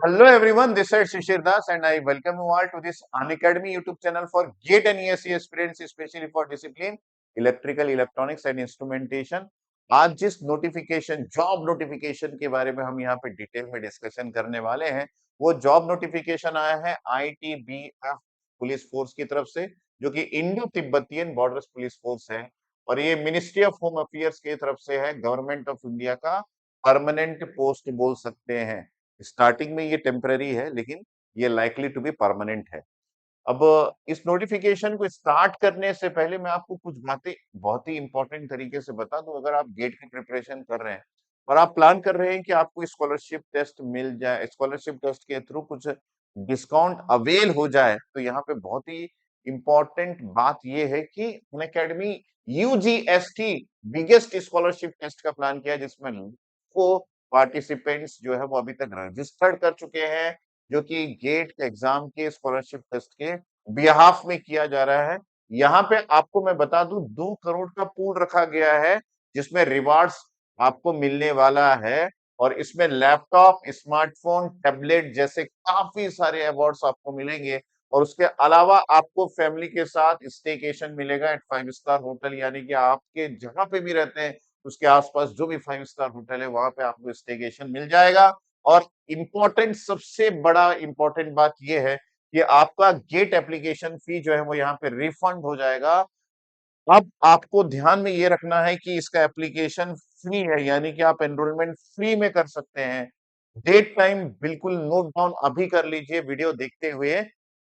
Hello everyone, this is Shishir Das and I welcome you all to this Unacademy YouTube channel for GATE and ESE aspirants, especially for discipline Electrical, Electronics and Instrumentation। आज जिस notification job notification के बारे में हम यहाँ पे detail में discussion करने वाले हैं, वो जॉब नोटिफिकेशन आया है ITBF पुलिस फोर्स की तरफ से, जो कि Indo Tibetan border police force है और ये मिनिस्ट्री ऑफ होम अफेयर्स की तरफ से है, गवर्नमेंट ऑफ इंडिया का परमानेंट पोस्ट बोल सकते हैं। स्टार्टिंग में ये टेम्पररी है लेकिन ये लाइकली टू बी परमानेंट है। अब इस नोटिफिकेशन को स्टार्ट करने से पहले मैं आपको कुछ बातें बहुत ही इंपॉर्टेंट तरीके से बता दूं। अगर आप गेट की प्रिपरेशन कर रहे हैं और आप प्लान कर रहे हैं कि आपको स्कॉलरशिप टेस्ट मिल जाए, स्कॉलरशिप टेस्ट के थ्रू कुछ डिस्काउंट अवेल हो जाए, तो यहाँ पे बहुत ही इंपॉर्टेंट बात ये है कि अनअकैडमी यूजीएसटी बिगेस्ट स्कॉलरशिप टेस्ट का प्लान किया, जिसमें वो पार्टिसिपेंट्स जो है वो अभी तक रजिस्टर्ड कर चुके हैं, जो कि गेट के एग्जाम के स्कॉलरशिप टेस्ट के बिहाफ में किया जा रहा है। यहाँ पे आपको मैं बता दूं 2 करोड़ का पूल रखा गया है, जिसमें रिवार्ड्स आपको मिलने वाला है और इसमें लैपटॉप, स्मार्टफोन, टैबलेट जैसे काफी सारे अवार्ड्स आपको मिलेंगे और उसके अलावा आपको फैमिली के साथ स्टेकेशन मिलेगा एट 5 स्टार होटल, यानी कि आपके जहां पे भी रहते हैं उसके आसपास जो भी 5 स्टार होटल है वहां पे आपको स्टेकेशन मिल जाएगा। और इम्पोर्टेंट सबसे बड़ा इम्पोर्टेंट बात यह है कि आपका गेट एप्लीकेशन फी जो है वो यहाँ पे रिफंड हो जाएगा। अब आपको ध्यान में ये रखना है कि इसका एप्लीकेशन फ्री है, यानी कि आप एनरोलमेंट फ्री में कर सकते हैं। डेट टाइम बिल्कुल नोट डाउन अभी कर लीजिए वीडियो देखते हुए।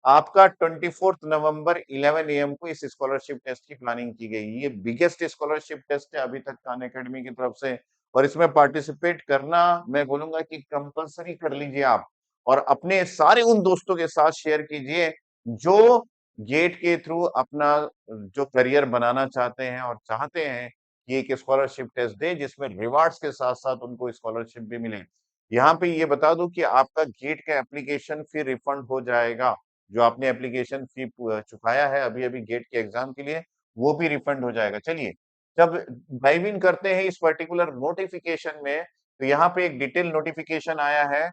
आपका 24 नवंबर 11 एएम को इस स्कॉलरशिप टेस्ट की प्लानिंग की गई। ये बिगेस्ट स्कॉलरशिप टेस्ट है अभी तक खान एकेडमी की तरफ से और इसमें पार्टिसिपेट करना मैं बोलूंगा कि कंपलसरी कर लीजिए आप और अपने सारे उन दोस्तों के साथ शेयर कीजिए जो गेट के थ्रू अपना जो करियर बनाना चाहते हैं और चाहते हैं कि एक स्कॉलरशिप टेस्ट दे जिसमें रिवार्ड्स के साथ साथ उनको स्कॉलरशिप भी मिले। यहाँ पे ये बता दूं कि आपका गेट का एप्लीकेशन फी रिफंड हो जाएगा। जो आपने एप्लीकेशन फी चुकाया है अभी अभी गेट के एग्जाम के लिए, वो भी रिफंड हो जाएगा। चलिए, जब डाइव इन करते हैं इस पर्टिकुलर नोटिफिकेशन में, तो यहाँ पे एक डिटेल नोटिफिकेशन आया है।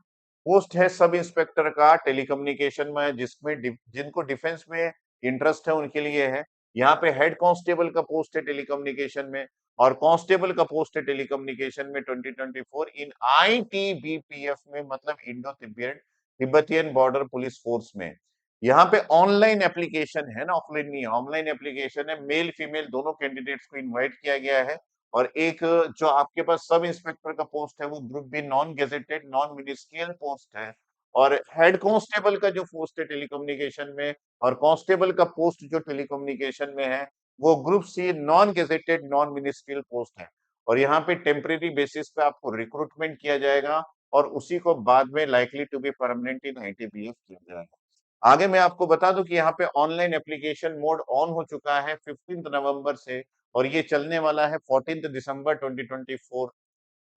पोस्ट है सब इंस्पेक्टर का टेलीकम्युनिकेशन में, जिसमें जिनको डिफेंस में इंटरेस्ट है उनके लिए है। यहाँ पे हेड कांस्टेबल का पोस्ट है टेलीकम्युनिकेशन में और कांस्टेबल का पोस्ट है टेलीकम्युनिकेशन में 2024 इन आईटीबीपीएफ में, मतलब Indo Tibetan border police force में। यहाँ पे ऑनलाइन एप्लीकेशन है ना, ऑफलाइन नहीं, ऑनलाइन एप्लीकेशन है। मेल फीमेल दोनों कैंडिडेट्स को इनवाइट किया गया है और एक जो आपके पास सब इंस्पेक्टर का पोस्ट है वो group B non gazetted non ministerial post है और हेड कांस्टेबल का जो पोस्ट है टेलीकम्युनिकेशन में और कांस्टेबल का पोस्ट जो टेलीकम्युनिकेशन में है वो group C non gazetted non ministerial post है। और यहाँ पे टेम्परेरी बेसिस पे आपको रिक्रूटमेंट किया जाएगा और उसी को बाद में likely to be permanent in ITBF किया जाएगा। आगे मैं आपको बता दूं कि यहाँ पे ऑनलाइन एप्लीकेशन मोड ऑन हो चुका है 15 नवंबर से और ये चलने वाला है 14 दिसंबर 2024।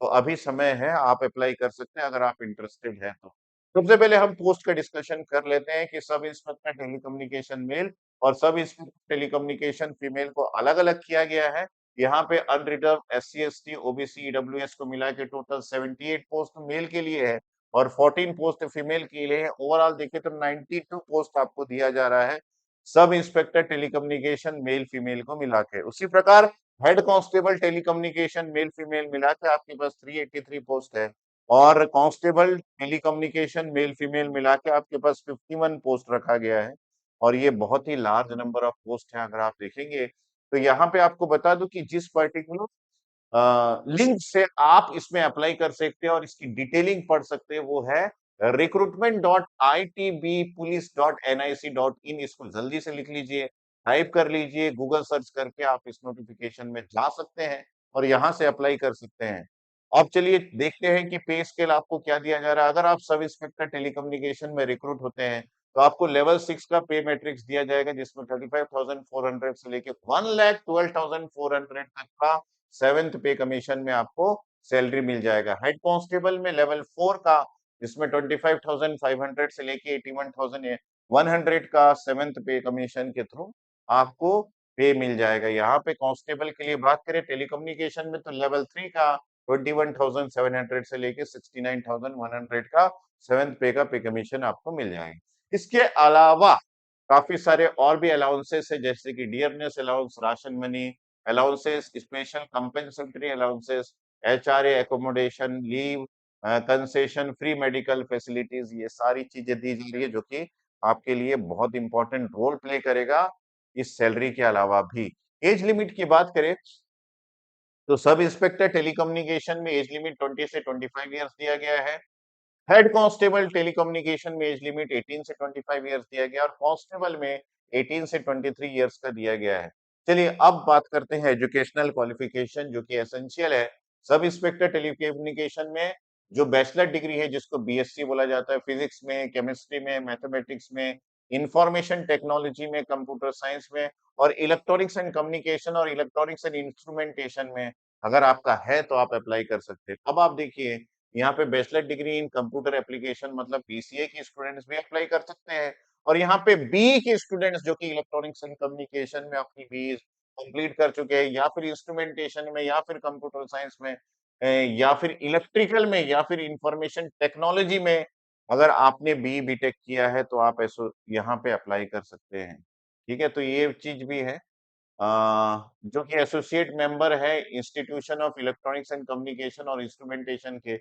तो अभी समय है, आप अप्लाई कर सकते हैं अगर आप इंटरेस्टेड हैं तो। सबसे पहले हम पोस्ट का डिस्कशन कर लेते हैं कि सब इंस्पेक्टर टेलीकम्युनिकेशन मेल और सब इंस्पेक्टर टेलीकम्युनिकेशन फीमेल को अलग अलग किया गया है। यहाँ पे unreserved SC ST OBC EWS को मिला के टोटल 78 पोस्ट मेल के लिए है और 14 पोस्ट फीमेल के लिए है। ओवरऑल देखें तो 92 पोस्ट आपको दिया जा रहा है sub inspector telecommunication male female को मिला के। उसी प्रकार head constable telecommunication male female मिला के आपके पास 383 पोस्ट है और कांस्टेबल टेलीकम्युनिकेशन मेल फीमेल मिला के आपके पास 51 पोस्ट रखा गया है और ये बहुत ही लार्ज नंबर ऑफ पोस्ट है। अगर आप देखेंगे तो यहाँ पे आपको बता दूं कि जिस पर्टिकुलर लिंक से आप इसमें अप्लाई कर सकते हैं और इसकी डिटेलिंग पढ़ सकते हैं वो है recruitment.itbpolice.nic.in। इसको जल्दी से लिख लीजिए, टाइप कर लीजिए, गूगल सर्च करके आप इस नोटिफिकेशन में जा सकते हैं और यहाँ से अप्लाई कर सकते हैं। अब चलिए देखते हैं कि पे स्केल आपको क्या दिया जा रहा है। अगर आप सब इंस्पेक्टर टेलीकम्युनिकेशन में रिक्रूट होते हैं तो आपको लेवल 6 का पे मैट्रिक्स दिया जाएगा, जिसमें 35,400 से लेके 1,12,400 तक का 7th पे कमीशन में आपको सैलरी मिल जाएगा। हेड कांस्टेबल में लेवल 4 का, जिसमें 25,500 से लेके 81,100 का 7th पे कमीशन के थ्रू आपको पे मिल जाएगा। यहाँ पे कांस्टेबल के लिए बात करें टेलीकम्युनिकेशन में तो लेवल 3 का 21,700 से लेके 69,100 का 7th पे का पे कमीशन आपको मिल जाएगा। इसके अलावा काफी सारे और भी अलाउंसेस है, जैसे कि dearness allowance, ration money allowances, special compensatory allowances, HRA accommodation, leave, concession, free medical facilities, ये सारी चीजें दी जा रही है जो कि आपके लिए बहुत इंपॉर्टेंट रोल प्ले करेगा इस सैलरी के अलावा भी। एज लिमिट की बात करें तो सब इंस्पेक्टर टेलीकम्युनिकेशन में एज लिमिट 20 से 25 इयर्स दिया गया है। हेड कांस्टेबल टेलीकम्युनिकेशन में एज लिमिट 18 से 25 इयर्स दिया गया और कांस्टेबल में 18 से 23 इयर्स का दिया गया है। चलिए अब बात करते हैं एजुकेशनल क्वालिफिकेशन जो कि एसेंशियल है। सब इंस्पेक्टर टेलीकम्युनिकेशन में जो बैचलर डिग्री है जिसको बीएससी बोला जाता है, फिजिक्स में, केमिस्ट्री में, मैथमेटिक्स में, इंफॉर्मेशन टेक्नोलॉजी में, कंप्यूटर साइंस में और इलेक्ट्रॉनिक्स एंड कम्युनिकेशन और इलेक्ट्रॉनिक्स एंड इंस्ट्रूमेंटेशन में अगर आपका है तो आप अप्लाई कर सकते हैं। अब आप देखिए यहाँ पे bachelor degree in computer application मतलब बीसीए के स्टूडेंट्स भी अप्लाई कर सकते हैं और यहाँ पे बी के स्टूडेंट्स जो कि इलेक्ट्रॉनिक्स एंड कम्युनिकेशन में अपनी बी कंप्लीट कर चुके हैं या फिर इंस्ट्रूमेंटेशन में या फिर कंप्यूटर साइंस में या फिर इलेक्ट्रिकल में या फिर इंफॉर्मेशन टेक्नोलॉजी में अगर आपने बी बीटेक किया है तो आप ऐसो यहाँ पे अप्लाई कर सकते हैं। ठीक है, तो ये चीज भी है। जो कि एसोसिएट मेंबर है institution of electronics and communication और इंस्ट्रूमेंटेशन के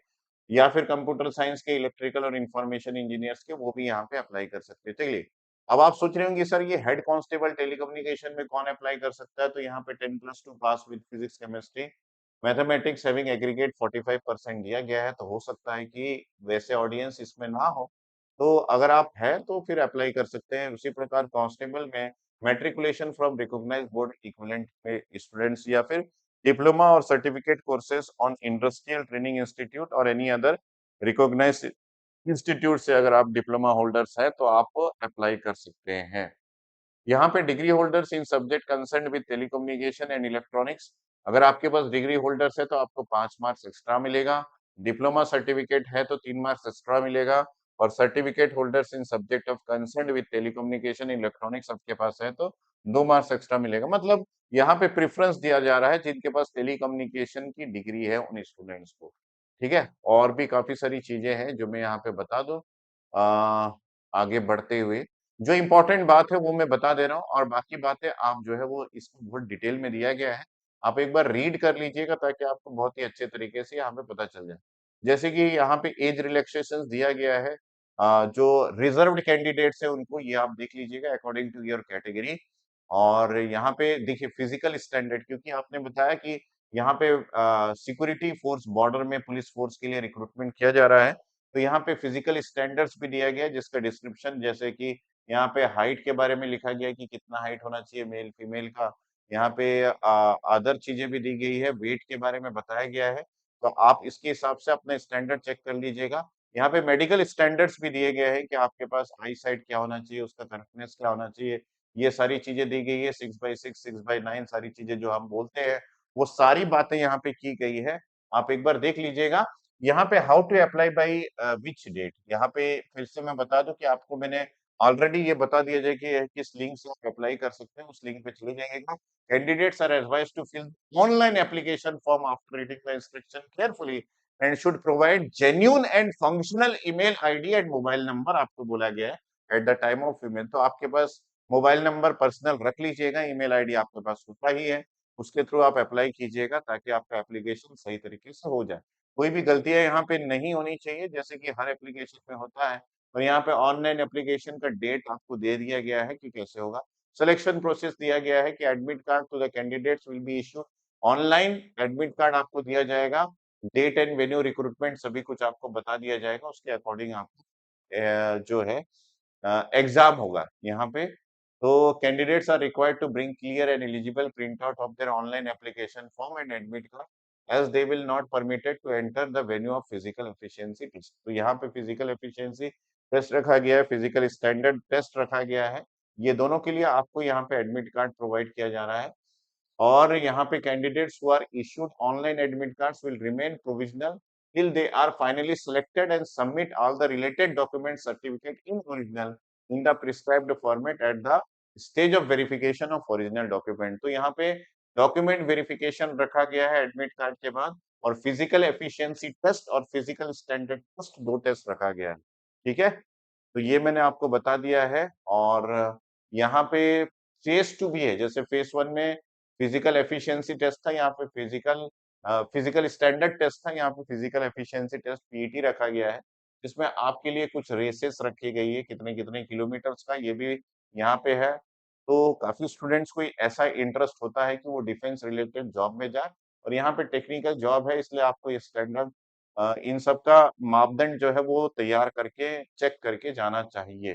या फिर कंप्यूटर साइंस के, इलेक्ट्रिकल और इंफॉर्मेशन इंजीनियर्स के, वो भी यहाँ पे अप्लाई कर सकते हैं। चलिए अब आप सोच रहे होंगे सर ये हेड कांस्टेबल टेलीकम्युनिकेशन में कौन अप्लाई कर सकता है, तो यहाँ पे 10+2 पास with physics chemistry mathematics having aggregate 45% दिया गया है, तो हो सकता है कि वैसे ऑडियंस इसमें ना हो, तो अगर आप हैं तो फिर अप्लाई कर सकते हैं। उसी प्रकार कांस्टेबल में matriculation from recognised board equivalent में स्टूडेंट्स या फिर डिप्लोमा और certificate courses on industrial training institute और एनी अदर रिकॉग्नाइज्ड इंस्टीट्यूट से अगर आप डिप्लोमा होल्डर्स हैं तो आप अप्लाई कर सकते हैं। यहाँ पे degree holders in subject concern with telecommunication and electronics, अगर आपके पास डिग्री होल्डर्स है तो आपको 5 मार्क्स एक्स्ट्रा मिलेगा। डिप्लोमा सर्टिफिकेट है तो 3 मार्क्स एक्स्ट्रा मिलेगा और certificate holders in subject of concern with telecommunication electronics आपके पास है तो 2 मार्क्स एक्स्ट्रा मिलेगा। मतलब यहाँ पे प्रेफरेंस दिया जा रहा है जिनके पास टेलीकम्युनिकेशन की डिग्री है उन स्टूडेंट्स को। ठीक है, और भी काफी सारी चीजें हैं जो मैं यहाँ पे बता दूं। आगे बढ़ते हुए जो इम्पोर्टेंट बात है वो मैं बता दे रहा हूँ और बाकी बातें आप जो है वो इसको बहुत डिटेल में दिया गया है, आप एक बार रीड कर लीजिएगा ताकि आपको बहुत ही अच्छे तरीके से यहाँ पे पता चल जाए। जैसे कि यहाँ पे एज रिलैक्सेशन दिया गया है, जो रिजर्व्ड कैंडिडेट्स है उनको ये आप देख लीजिएगा अकॉर्डिंग टू योर कैटेगरी। और यहाँ पे देखिए फिजिकल स्टैंडर्ड, क्योंकि आपने बताया कि यहाँ पे सिक्योरिटी फोर्स बॉर्डर में पुलिस फोर्स के लिए रिक्रूटमेंट किया जा रहा है, तो यहाँ पे फिजिकल स्टैंडर्ड्स भी दिया गया है जिसका डिस्क्रिप्शन जैसे कि यहाँ पे हाइट के बारे में लिखा गया है कि कितना हाइट होना चाहिए मेल फीमेल का। यहाँ पे अदर चीजें भी दी गई है, वेट के बारे में बताया गया है, तो आप इसके हिसाब से अपना स्टैंडर्ड चेक कर लीजिएगा। यहाँ पे मेडिकल स्टैंडर्ड्स भी दिए गए हैं कि आपके पास आई साइट क्या होना चाहिए, उसका करेक्टनेस क्या होना चाहिए, ये सारी चीजें दी गई है। 6/6, 6/9 सारी चीजें जो हम बोलते हैं वो सारी बातें यहाँ पे की गई है, आप एक बार देख लीजिएगा। यहाँ पे how to apply by which date, यहाँ पे फिर से मैं बता दूं कि आपको मैंने ऑलरेडी ये बता दिया जाए कि किस लिंक से आप अप्लाई कर सकते हैं, उस लिंक पे चले जाइएगा। Candidates are advised to fill online application form after reading the instruction carefully and should provide genuine and functional email ID and mobile number, आपको बोला गया है at the time of payment. तो आपके पास मोबाइल नंबर पर्सनल रख लीजिएगा, email ID आपके पास होता ही है, उसके थ्रू आप अप्लाई कीजिएगा ताकि आपका एप्लीकेशन सही तरीके से हो जाए। कोई भी गलतियां यहाँ पे नहीं होनी चाहिए जैसे कि हर एप्लीकेशन में होता है। और यहाँ पे ऑनलाइन एप्लीकेशन का डेट आपको दे दिया गया है कि कैसे होगा। सिलेक्शन प्रोसेस दिया गया है कि admit card to the candidates will be issued online, admit card आपको दिया जाएगा, डेट एंड वेन्यू रिक्रूटमेंट सभी कुछ आपको बता दिया जाएगा, उसके अकॉर्डिंग आपको जो है एग्जाम होगा यहाँ पे। तो candidates are required to bring clear and eligible print out of their online application form and admit card as they will not permitted to enter the venue of physical efficiency test। तो यहाँ पे physical efficiency test रखा गया है, physical standard test रखा गया है, ये दोनों के लिए आपको यहाँ पे एडमिट कार्ड प्रोवाइड किया जा रहा है। और यहाँ पे candidates who are issued online admit cards will remain provisional till they are finally selected and submit all the related document certificate in original in the prescribed format at the stage of verification of original document। तो यहाँ पे document verification रखा गया है admit card के बाद और physical efficiency test और फिजिकल स्टैंडर्ड टेस्ट 2 टेस्ट रखा गया है। ठीक है? तो ये मैंने आपको बता दिया है और यहाँ पे फेज़ 2 भी है। जैसे फेज़ 1 में फिजिकल एफिशिएंसी टेस्ट था, यहाँ पे फिजिकल स्टैंडर्ड टेस्ट था, यहाँ पे फिजिकल एफिशिएंसी टेस्ट पीईटी रखा गया है। इसमें आपके लिए कुछ रेसेस रखी गई है, कितने-कितने किलोमीटर्स का ये भी यहाँ पे है। तो काफ़ी स्टूडेंट्स को ऐसा इंटरेस्ट होता है कि वो डिफेंस रिलेटेड जॉब में जाए और यहाँ पे टेक्निकल जॉब है इसलिए आपको ये स्टैंडर्ड इन सब का मापदंड जो है वो तैयार करके चेक करके जाना चाहिए।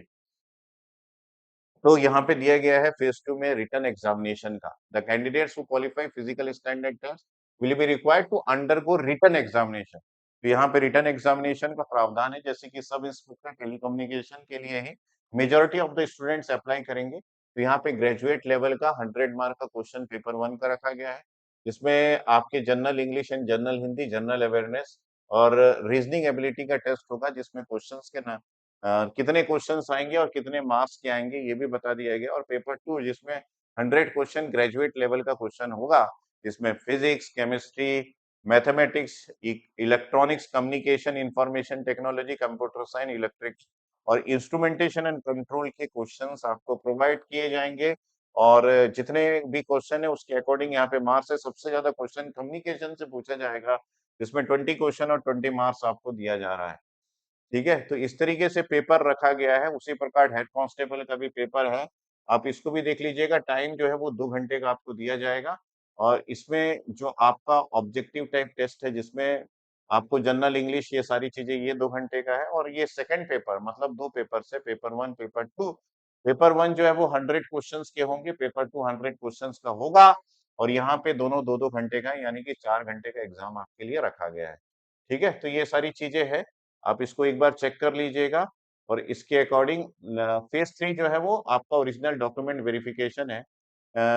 तो यहाँ पे दिया गया है फेज़ 2 में रिटन एग्जामिनेशन का। The candidates who qualify physical standard test will be required to undergo written examination. तो यहाँ पे रिटन एग्जामिनेशन का प्रावधान है जैसे कि सब इंस्पेक्टर टेलीकम्युनिकेशन के लिए ही majority of the students apply करेंगे। तो यहाँ पे ग्रेजुएट लेवल का 100 मार्क का क्वेश्चन पेपर 1 का रखा गया है। जिसमें आपके general English and general Hindi, general awareness और रीजनिंग एबिलिटी का टेस्ट होगा जिसमें क्वेश्चंस के ना कितने क्वेश्चंस आएँगे और कितने मार्क्स के आएँगे ये भी बता दिया गया और पेपर 2 जिसमें 100 क्वेश्चन ग्रेजुएट लेवल का क्वेश्चन होगा, जिसमें physics, chemistry, mathematics, electronics, communication, information technology, computer science, electrics और इंस्ट्रूमेंटेशन एंड कंट्रोल के क्वेश्चंस आपको प्रोवाइड किए जाएँगे और जितने भी क्वेश्चन है उसके अकॉर्डिंग यहाँ पे मार्क्स है। सबसे ज़्यादा क्वेश्चन कम्युनिकेशन से पूछा जाएगा, जिसमें 20 क्वेश्चन और 20 मार्क्स आपको दिया जा रहा है। ठीक है? तो इस तरीके से पेपर रखा गया है, उसी प्रकार हेड कांस्टेबल का भी पेपर है। आप इसको भी देख लीजिएगा, टाइम जो है वो 2 घंटे का आपको दिया जाएगा और इसमें जो आपका ऑब्जेक्टिव टाइप टेस्ट है जिसमें आपको जनरल इंग्लिश ये सारी चीज़ें ये 2 घंटे का है और ये सेकंड पेपर मतलब 2 पेपर्स है, पेपर 1, पेपर 2। पेपर 1 जो है वो 100 क्वेश्चन्स के होंगे, पेपर 2 100 क्वेश्चन्स का होगा और यहाँ पे दोनों 2-2 घंटे का यानी कि 4 घंटे का एग्ज़ाम आपके लिए रखा गया है। ठीक है? तो ये सारी चीज़ें हैं। आप इसको एक बार चेक कर लीजिएगा और इसके अकॉर्डिंग फेज़ 3 जो है वो आपका ओरिजिनल डॉक्यूमेंट वेरिफिकेशन है।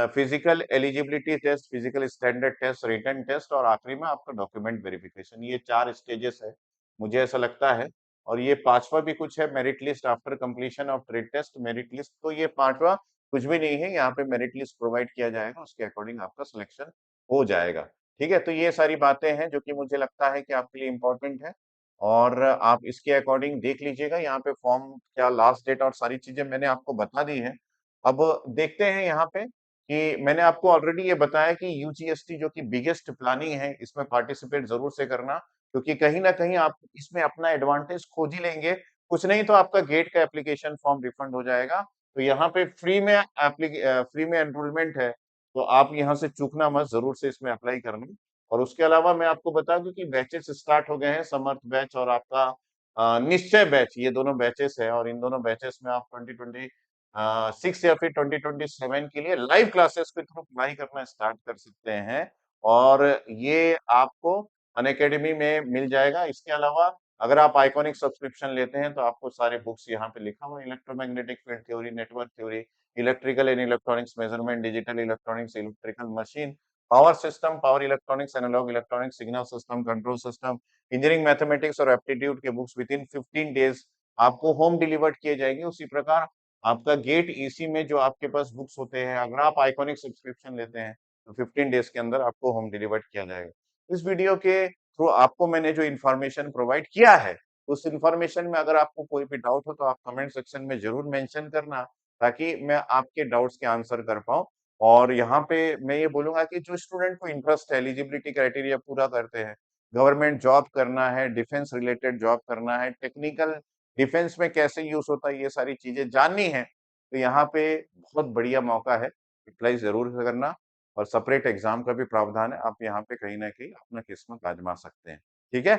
Physical eligibility test, physical standard test, written test और आखिरी में आपका डॉक्यूमेंट वेरिफिकेशन। ये 4 स्टेजेस है, मुझे ऐसा लगता है और ये 5वां भी कुछ है merit list after completion of trade test merit list तो ये 5वां कुछ भी नहीं है, यहाँ पे मेरिट लिस्ट प्रोवाइड किया जाएगा, उसके अकॉर्डिंग आपका सिलेक्शन हो जाएगा। ठीक है? तो ये सारी बातें हैं जो कि मुझे लगता है कि आपके लिए इम्पोर्टेंट है और आप इसके अकॉर्डिंग देख लीजिएगा यहाँ पे फॉर्म क्या लास्ट डेट और सारी चीज़ें मैंने आपको बता दी हैं। अब देखते हैं यहाँ पे कि मैंने आपको ऑलरेडी ये बताया कि यूजीएसटी जो कि बिगेस्ट प्लानिंग है, इसमें पार्टिसिपेट ज़रूर से करना, क्योंकि कहीं न कहीं आप इसमें अपना एडवांटेज खोज ही लेंगे। कुछ नहीं तो आपका गेट का एप्लीकेशन फॉर्म रिफंड हो जाएगा। तो यहाँ पे फ्री में एनरोलमेंट है, तो आप यहाँ से चूकना मत, ज़रूर से इसमें अप्लाई करना। और उसके अलावा मैं आपको बता दूँ कि बैचेस स्टार्ट हो गए हैं, समर्थ बैच और आपका निश्चय बैच, ये दोनों बैचेस हैं और इन दोनों बैचेस में आप 2026 या फिर 2027 के लिए लाइव क्लासेस के थ्रू पढ़ाई करना स्टार्ट कर सकते हैं और ये आपको अनअकैडमी में मिल जाएगा। इसके अलावा अगर आप आइकॉनिक सब्सक्रिप्शन लेते हैं, तो आपको सारे बुक्स यहाँ पे लिखा हुआ है, electromagnetic field theory, network theory, electrical and electronics measurement, digital electronics, electrical machine, power system, power electronics, analog electronics, signal system, control system, engineering mathematics और एप्टीट्यूड के बुक्स विथिन 15 डेज आपको होम डिलीवर्ड किए जाएंगे। उसी प्रकार आपका gate EC में जो आपके पास बुक्स होते हैं, अगर आप आइकॉनिक सब्सक्रिप्शन लेते हैं, तो 15 डेज के अंदर आपको होम डिलीवर्ड किया जाएगा। इस वीडियो के थ्रू आपको मैंने जो इन्फॉर्मेशन प्रोवाइड किया है, उस इन्फॉर्मेशन में अगर आपको कोई भी डाउट हो, तो आप कमेंट सेक्शन में ज़रूर मेंशन करना, ताकि मैं आपके डाउट्स के आंसर कर पाऊँ। और यहाँ पे मैं ये बोलूँगा कि जो स्टूडेंट को इंटरेस्ट है, एलिजिबिलिटी क्राइटेरिया पूरा करते हैं, गवर्नमेंट जॉब करना है, डिफेंस रिलेटेड जॉब करना है, टेक्निकल डिफेंस में कैसे यूज़ होता है, ये सारी चीज़ें जाननी है, तो यहाँ पे बहुत बढ़िया मौका है, अप्लाई ज़रूर से करना और सेपरेट एग्ज़ाम का भी प्रावधान है, आप यहाँ पे कहीं न कहीं अपना किस्मत आज़मा सकते हैं, ठीक है?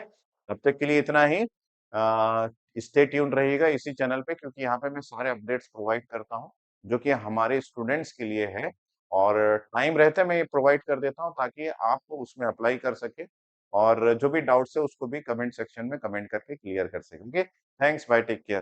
तब तक के लिए इतना ही स्टे ट्यून्ड रहिएगा इसी चैनल पे क्योंकि यहाँ पे मैं सारे अपडेट्स प्रोवाइड करता हूँ, जो कि हमारे स्टूडेंट्स के लिए है और टाइम रहते मैं ये प्रोवाइड कर देता हूँ ताकि आप उसमें अप्लाई कर सकें और जो भी डाउट्स है उसको भी कमेंट सेक्शन में कमेंट करके क्लियर कर सकें। Okay, thanks, bye, take care.